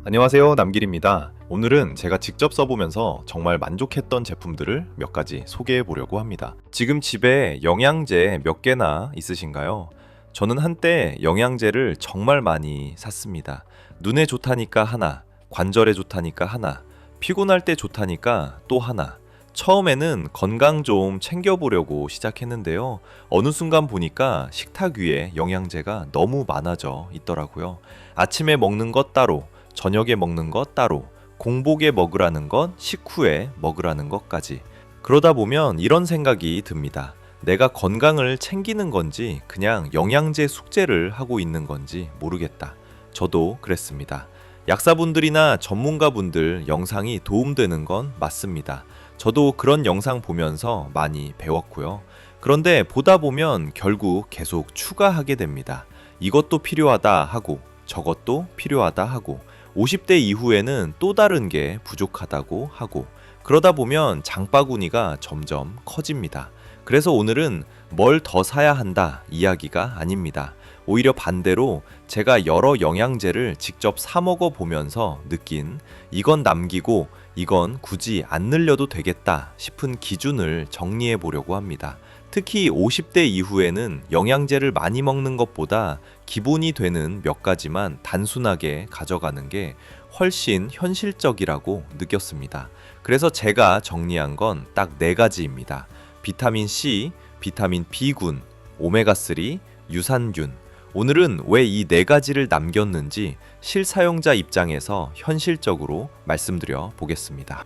안녕하세요, 남길입니다. 오늘은 제가 직접 써보면서 정말 만족했던 제품들을 몇 가지 소개해 보려고 합니다. 지금 집에 영양제 몇 개나 있으신가요? 저는 한때 영양제를 정말 많이 샀습니다. 눈에 좋다니까 하나, 관절에 좋다니까 하나, 피곤할 때 좋다니까 또 하나. 처음에는 건강 좀 챙겨보려고 시작했는데요. 어느 순간 보니까 식탁 위에 영양제가 너무 많아져 있더라고요. 아침에 먹는 것 따로, 저녁에 먹는 것 따로, 공복에 먹으라는 것, 식후에 먹으라는 것까지. 그러다 보면 이런 생각이 듭니다. 내가 건강을 챙기는 건지 그냥 영양제 숙제를 하고 있는 건지 모르겠다. 저도 그랬습니다. 약사분들이나 전문가분들 영상이 도움되는 건 맞습니다. 저도 그런 영상 보면서 많이 배웠고요. 그런데 보다 보면 결국 계속 추가하게 됩니다. 이것도 필요하다 하고 저것도 필요하다 하고 50대 이후에는 또 다른 게 부족하다고 하고 그러다 보면 장바구니가 점점 커집니다. 그래서 오늘은 뭘 더 사야 한다 이야기가 아닙니다. 오히려 반대로 제가 여러 영양제를 직접 사 먹어 보면서 느낀 이건 남기고 이건 굳이 안 늘려도 되겠다 싶은 기준을 정리해 보려고 합니다. 특히 50대 이후에는 영양제를 많이 먹는 것보다 기본이 되는 몇 가지만 단순하게 가져가는 게 훨씬 현실적이라고 느꼈습니다. 그래서 제가 정리한 건 딱 4가지입니다. 비타민 C, 비타민 B군, 오메가3, 유산균. 오늘은 왜 이 4가지를 남겼는지 실사용자 입장에서 현실적으로 말씀드려 보겠습니다.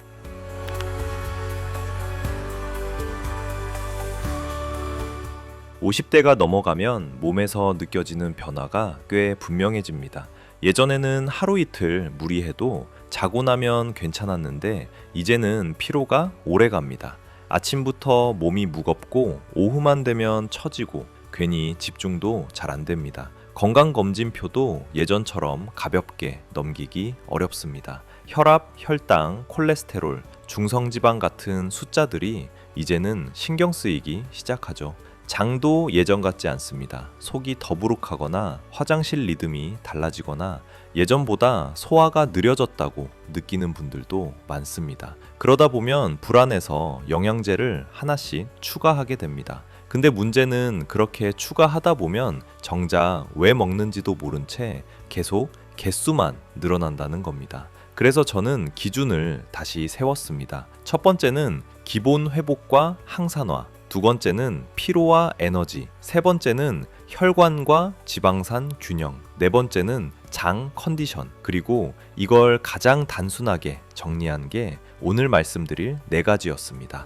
(50대가) 넘어가면 몸에서 느껴지는 변화가 꽤 분명해집니다. 예전에는 하루 이틀 무리해도 자고 나면 괜찮았는데 이제는 피로가 오래 갑니다. 아침부터 몸이 무겁고 오후만 되면 처지고 괜히 집중도 잘 안 됩니다. 건강검진표도 예전처럼 가볍게 넘기기 어렵습니다. 혈압, 혈당, 콜레스테롤, 중성지방 같은 숫자들이 이제는 신경 쓰이기 시작하죠. 장도 예전 같지 않습니다. 속이 더부룩하거나 화장실 리듬이 달라지거나 예전보다 소화가 느려졌다고 느끼는 분들도 많습니다. 그러다 보면 불안해서 영양제를 하나씩 추가하게 됩니다. 근데 문제는 그렇게 추가하다 보면 정작 왜 먹는지도 모른 채 계속 개수만 늘어난다는 겁니다. 그래서 저는 기준을 다시 세웠습니다. 첫 번째는 기본 회복과 항산화, 두 번째는 피로와 에너지, 세 번째는 혈관과 지방산 균형, 네 번째는 장 컨디션, 그리고 이걸 가장 단순하게 정리한 게 오늘 말씀드릴 4가지였습니다.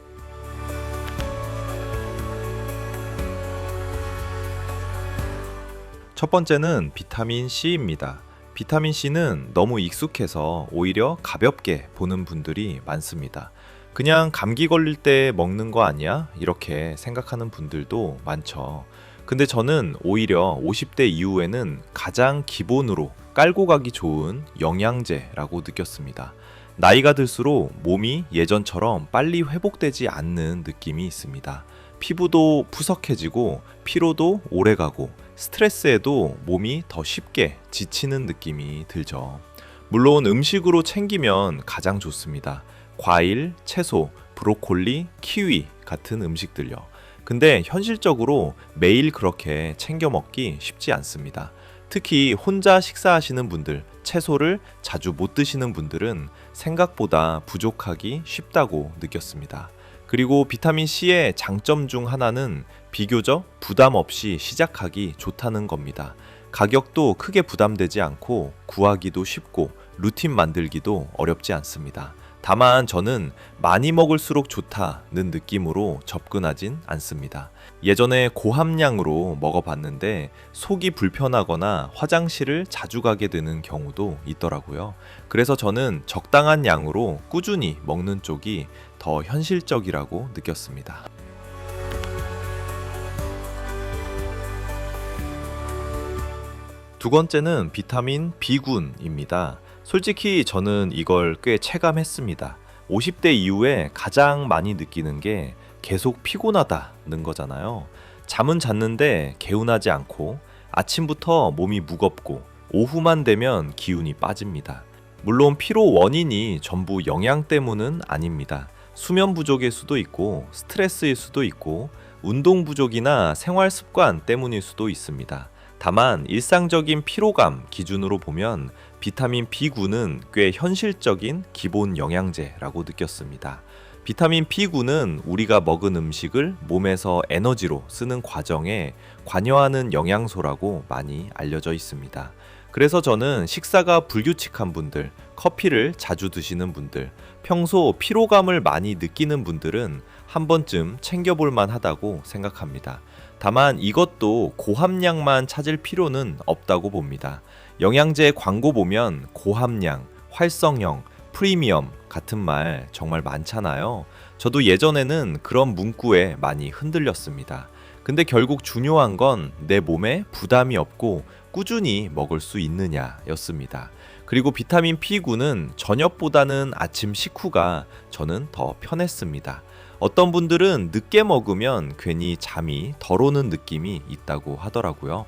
첫 번째는 비타민 C입니다. 비타민 C는 너무 익숙해서 오히려 가볍게 보는 분들이 많습니다. 그냥 감기 걸릴 때 먹는 거 아니야? 이렇게 생각하는 분들도 많죠. 근데 저는 오히려 50대 이후에는 가장 기본으로 깔고 가기 좋은 영양제라고 느꼈습니다. 나이가 들수록 몸이 예전처럼 빨리 회복되지 않는 느낌이 있습니다. 피부도 푸석해지고 피로도 오래가고 스트레스에도 몸이 더 쉽게 지치는 느낌이 들죠. 물론 음식으로 챙기면 가장 좋습니다. 과일, 채소, 브로콜리, 키위 같은 음식들요. 근데 현실적으로 매일 그렇게 챙겨 먹기 쉽지 않습니다. 특히 혼자 식사하시는 분들, 채소를 자주 못 드시는 분들은 생각보다 부족하기 쉽다고 느꼈습니다. 그리고 비타민 C의 장점 중 하나는 비교적 부담 없이 시작하기 좋다는 겁니다. 가격도 크게 부담되지 않고 구하기도 쉽고 루틴 만들기도 어렵지 않습니다. 다만 저는 많이 먹을수록 좋다는 느낌으로 접근하진 않습니다. 예전에 고함량으로 먹어봤는데 속이 불편하거나 화장실을 자주 가게 되는 경우도 있더라고요. 그래서 저는 적당한 양으로 꾸준히 먹는 쪽이 더 현실적이라고 느꼈습니다. 두 번째는 비타민 B군입니다. 솔직히 저는 이걸 꽤 체감했습니다. 50대 이후에 가장 많이 느끼는 게 계속 피곤하다는 거잖아요. 잠은 잤는데 개운하지 않고 아침부터 몸이 무겁고 오후만 되면 기운이 빠집니다. 물론 피로 원인이 전부 영양 때문은 아닙니다. 수면 부족일 수도 있고 스트레스일 수도 있고 운동 부족이나 생활 습관 때문일 수도 있습니다. 다만 일상적인 피로감 기준으로 보면 비타민 B9는 꽤 현실적인 기본 영양제라고 느꼈습니다. 비타민 B9는 우리가 먹은 음식을 몸에서 에너지로 쓰는 과정에 관여하는 영양소라고 많이 알려져 있습니다. 그래서 저는 식사가 불규칙한 분들, 커피를 자주 드시는 분들, 평소 피로감을 많이 느끼는 분들은 한 번쯤 챙겨볼 만하다고 생각합니다. 다만 이것도 고함량만 찾을 필요는 없다고 봅니다. 영양제 광고 보면 고함량, 활성형, 프리미엄 같은 말 정말 많잖아요. 저도 예전에는 그런 문구에 많이 흔들렸습니다. 근데 결국 중요한 건 내 몸에 부담이 없고 꾸준히 먹을 수 있느냐였습니다. 그리고 비타민 B9는 저녁보다는 아침 식후가 저는 더 편했습니다. 어떤 분들은 늦게 먹으면 괜히 잠이 덜 오는 느낌이 있다고 하더라고요.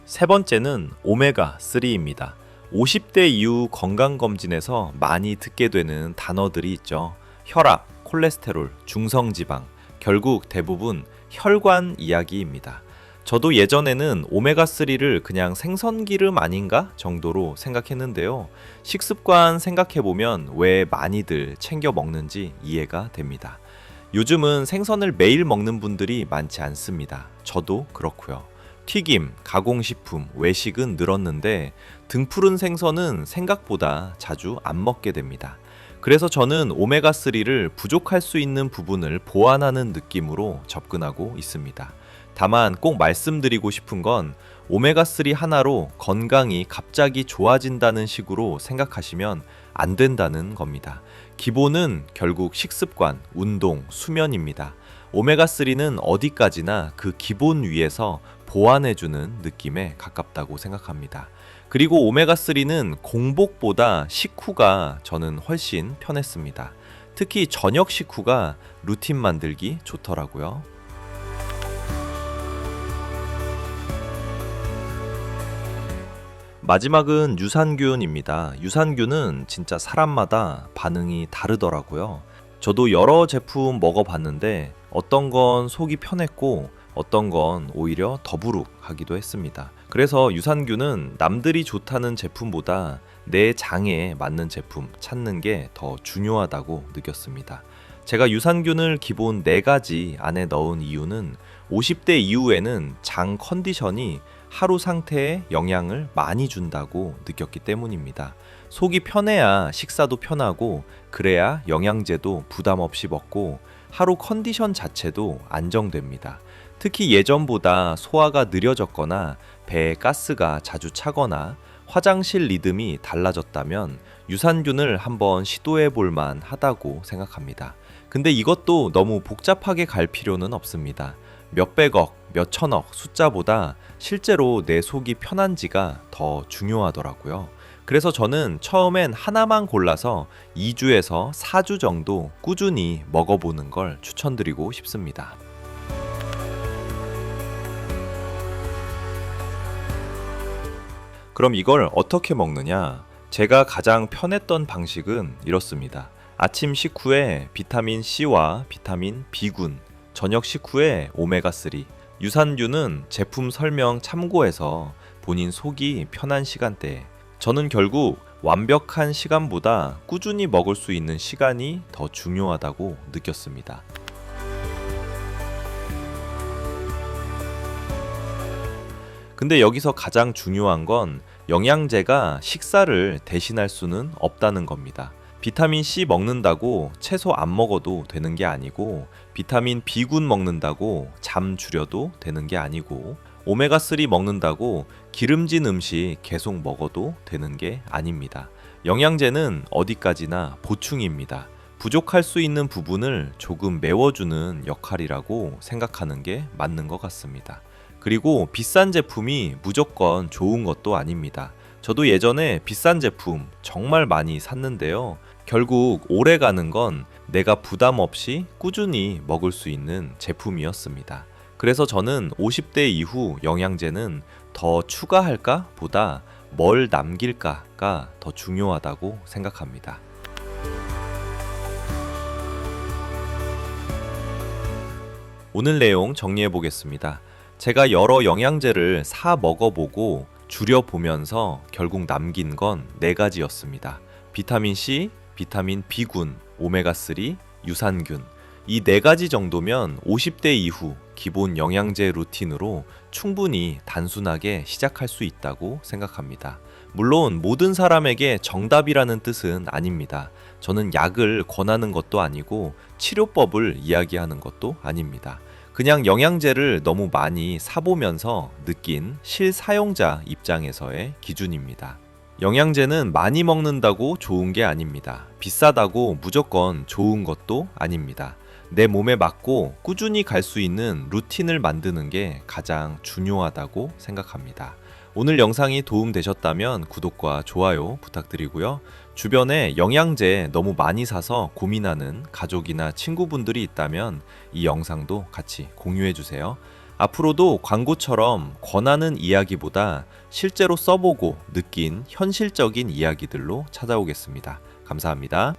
세 번째는 오메가3입니다. 50대 이후 건강검진에서 많이 듣게 되는 단어들이 있죠. 혈압, 콜레스테롤, 중성지방, 결국 대부분 혈관 이야기입니다. 저도 예전에는 오메가3를 그냥 생선기름 아닌가 정도로 생각했는데요. 식습관 생각해보면 왜 많이들 챙겨 먹는지 이해가 됩니다. 요즘은 생선을 매일 먹는 분들이 많지 않습니다. 저도 그렇고요. 튀김, 가공식품, 외식은 늘었는데 등푸른 생선은 생각보다 자주 안 먹게 됩니다. 그래서 저는 오메가3를 부족할 수 있는 부분을 보완하는 느낌으로 접근하고 있습니다. 다만 꼭 말씀드리고 싶은 건 오메가3 하나로 건강이 갑자기 좋아진다는 식으로 생각하시면 안 된다는 겁니다. 기본은 결국 식습관, 운동, 수면입니다. 오메가3는 어디까지나 그 기본 위에서 보완해주는 느낌에 가깝다고 생각합니다. 그리고 오메가3는 공복보다 식후가 저는 훨씬 편했습니다. 특히 저녁 식후가 루틴 만들기 좋더라고요. 마지막은 유산균입니다. 유산균은 진짜 사람마다 반응이 다르더라고요. 저도 여러 제품 먹어봤는데 어떤 건 속이 편했고 어떤 건 오히려 더부룩하기도 했습니다. 그래서 유산균은 남들이 좋다는 제품보다 내 장에 맞는 제품 찾는 게 더 중요하다고 느꼈습니다. 제가 유산균을 기본 4가지 안에 넣은 이유는 50대 이후에는 장 컨디션이 하루 상태에 영향을 많이 준다고 느꼈기 때문입니다. 속이 편해야 식사도 편하고 그래야 영양제도 부담 없이 먹고 하루 컨디션 자체도 안정됩니다. 특히 예전보다 소화가 느려졌거나 배에 가스가 자주 차거나 화장실 리듬이 달라졌다면 유산균을 한번 시도해 볼 만하다고 생각합니다. 근데 이것도 너무 복잡하게 갈 필요는 없습니다. 몇백억, 몇천억 숫자보다 실제로 내 속이 편한지가 더 중요하더라고요. 그래서 저는 처음엔 하나만 골라서 2주에서 4주 정도 꾸준히 먹어보는 걸 추천드리고 싶습니다. 그럼 이걸 어떻게 먹느냐? 제가 가장 편했던 방식은 이렇습니다. 아침 식후에 비타민 C와 비타민 B군, 저녁 식후에 오메가3, 유산균은 제품 설명 참고해서 본인 속이 편한 시간대에. 저는 결국 완벽한 시간보다 꾸준히 먹을 수 있는 시간이 더 중요하다고 느꼈습니다. 근데 여기서 가장 중요한 건 영양제가 식사를 대신할 수는 없다는 겁니다. 비타민 C 먹는다고 채소 안 먹어도 되는 게 아니고 비타민 B군 먹는다고 잠 줄여도 되는 게 아니고 오메가3 먹는다고 기름진 음식 계속 먹어도 되는 게 아닙니다. 영양제는 어디까지나 보충입니다. 부족할 수 있는 부분을 조금 메워주는 역할이라고 생각하는 게 맞는 것 같습니다. 그리고 비싼 제품이 무조건 좋은 것도 아닙니다. 저도 예전에 비싼 제품 정말 많이 샀는데요. 결국 오래 가는 건 내가 부담 없이 꾸준히 먹을 수 있는 제품이었습니다. 그래서 저는 50대 이후 영양제는 더 추가할까 보다 뭘 남길까가 더 중요하다고 생각합니다. 오늘 내용 정리해 보겠습니다. 제가 여러 영양제를 사 먹어보고 줄여보면서 결국 남긴 건 4가지였습니다. 비타민 C, 비타민 B군, 오메가3, 유산균. 이 4가지 정도면 50대 이후 기본 영양제 루틴으로 충분히 단순하게 시작할 수 있다고 생각합니다. 물론 모든 사람에게 정답이라는 뜻은 아닙니다. 저는 약을 권하는 것도 아니고 치료법을 이야기하는 것도 아닙니다. 그냥 영양제를 너무 많이 사보면서 느낀 실사용자 입장에서의 기준입니다. 영양제는 많이 먹는다고 좋은 게 아닙니다. 비싸다고 무조건 좋은 것도 아닙니다. 내 몸에 맞고 꾸준히 갈 수 있는 루틴을 만드는 게 가장 중요하다고 생각합니다. 오늘 영상이 도움되셨다면 구독과 좋아요 부탁드리고요. 주변에 영양제 너무 많이 사서 고민하는 가족이나 친구분들이 있다면 이 영상도 같이 공유해주세요. 앞으로도 광고처럼 권하는 이야기보다 실제로 써보고 느낀 현실적인 이야기들로 찾아오겠습니다. 감사합니다.